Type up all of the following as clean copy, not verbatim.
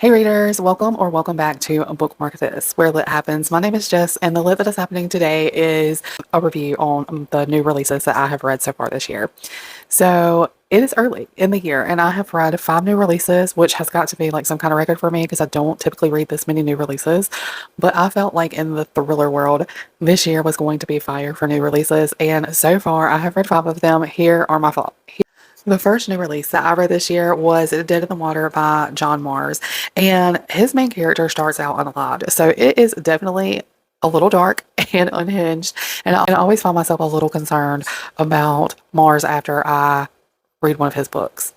Hey readers, welcome back to Bookmark This, where lit happens. My name is Jess, and the lit that is happening today is a review on the new releases that I have read so far this year. So it is early in the year, and I have read 5 new releases, which has got to be like some kind of record for me because I don't typically read this many new releases. But I felt like in the thriller world, this year was going to be fire for new releases, and so far I have read 5 of them. Here are my thoughts. The first new release that I read this year was Dead in the Water by John Mars, and his main character starts out unalived. So it is definitely a little dark and unhinged, and I always find myself a little concerned about Mars after I read one of his books.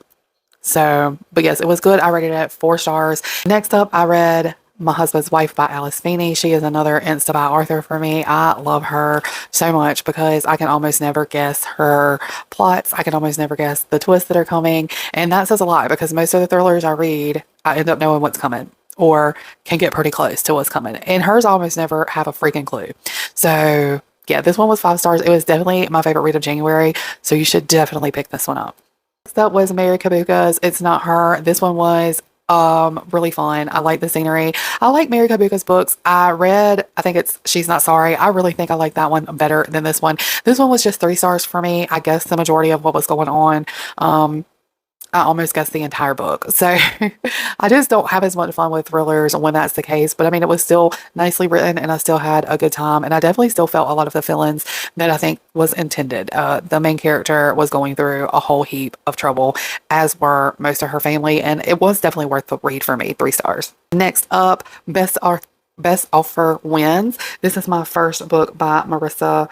So, but yes, it was good. I rated it 4 stars. Next up, I read My Husband's Wife by Alice Feeney. She is another Insta by Arthur for me. I love her so much because I can almost never guess her plots. I can almost never guess the twists that are coming. And that says a lot because most of the thrillers I read, I end up knowing what's coming or can get pretty close to what's coming. And hers almost never have a freaking clue. So yeah, this one was 5 stars. It was definitely my favorite read of January. So you should definitely pick this one up. That was Mary Kabuka's It's Not Her. This one was really fun. I like the scenery. I like Mary Kabuka's books. I think it's She's Not Sorry. I really think I like that one better than this one. This one was just 3 stars for me. I guess the majority of what was going on. I almost guessed the entire book. So I just don't have as much fun with thrillers when that's the case. But I mean, it was still nicely written and I still had a good time. And I definitely still felt a lot of the feelings that I think was intended. The main character was going through a whole heap of trouble, as were most of her family. And it was definitely worth the read for me. 3 stars. Next up, Best Offer Wins. This is my first book by Marissa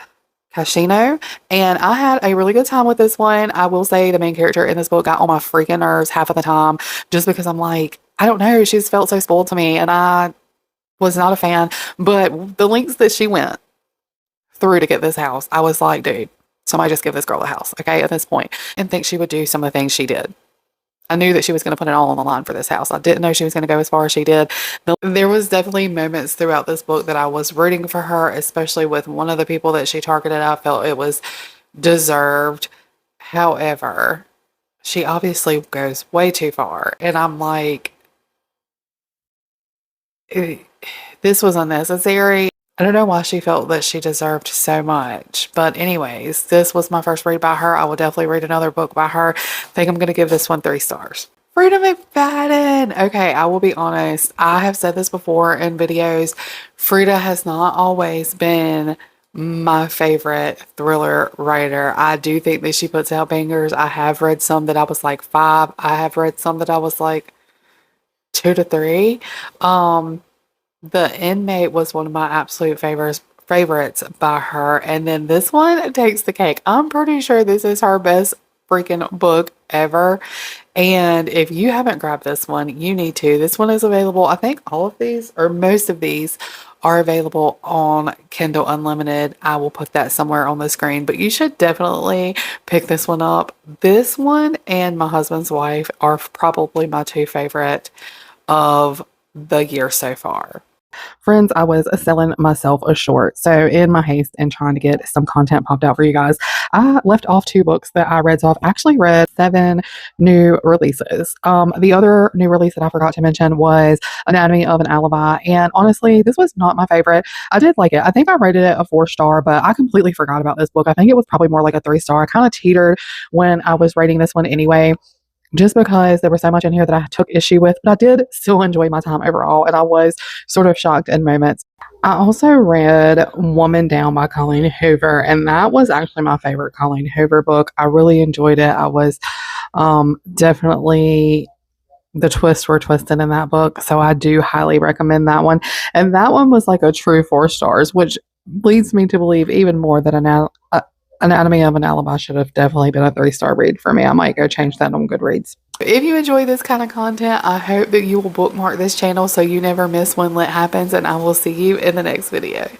Casino, and I had a really good time with this one. I will say the main character in this book got on my freaking nerves half of the time just because I'm like, I don't know, she's felt so spoiled to me and I was not a fan, but the lengths that she went through to get this house, I was like, dude, somebody just give this girl a house, okay, at this point, and think she would do some of the things she did. I knew that she was going to put it all on the line for this house. I didn't know she was going to go as far as she did. There was definitely moments throughout this book that I was rooting for her, especially with one of the people that she targeted. I felt it was deserved. However, she obviously goes way too far. And I'm like, this was unnecessary. I don't know why she felt that she deserved so much. But anyways, this was my first read by her. I will definitely read another book by her. I think I'm going to give this one 3 stars. Frida McFadden. Okay, I will be honest. I have said this before in videos. Frida has not always been my favorite thriller writer. I do think that she puts out bangers. I have read some that I was like 5. I have read some that I was like 2 to 3. The Inmate was one of my absolute favorites by her. And then this one takes the cake. I'm pretty sure this is her best freaking book ever. And if you haven't grabbed this one, you need to. This one is available. I think all of these or most of these are available on Kindle Unlimited. I will put that somewhere on the screen, but you should definitely pick this one up. This one and My Husband's Wife are probably my 2 favorite of the year so far. Friends, I was selling myself a short. So in my haste and trying to get some content popped out for you guys, I left off 2 books that I read. So I've actually read 7 new releases. The other new release that I forgot to mention was Anatomy of an Alibi. And honestly, this was not my favorite. I did like it. I think I rated it a 4 star, but I completely forgot about this book. I think it was probably more like a 3 star. I kind of teetered when I was rating this one anyway, just because there was so much in here that I took issue with, but I did still enjoy my time overall, and I was sort of shocked in moments. I also read Woman Down by Colleen Hoover, and that was actually my favorite Colleen Hoover book. I really enjoyed it. I was definitely, the twists were twisted in that book, so I do highly recommend that one. And that one was like a true 4 stars, which leads me to believe even more that Anatomy of an Alibi should have definitely been a 3-star read for me. I might go change that on Goodreads. If you enjoy this kind of content, I hope that you will bookmark this channel so you never miss when lit happens, and I will see you in the next video.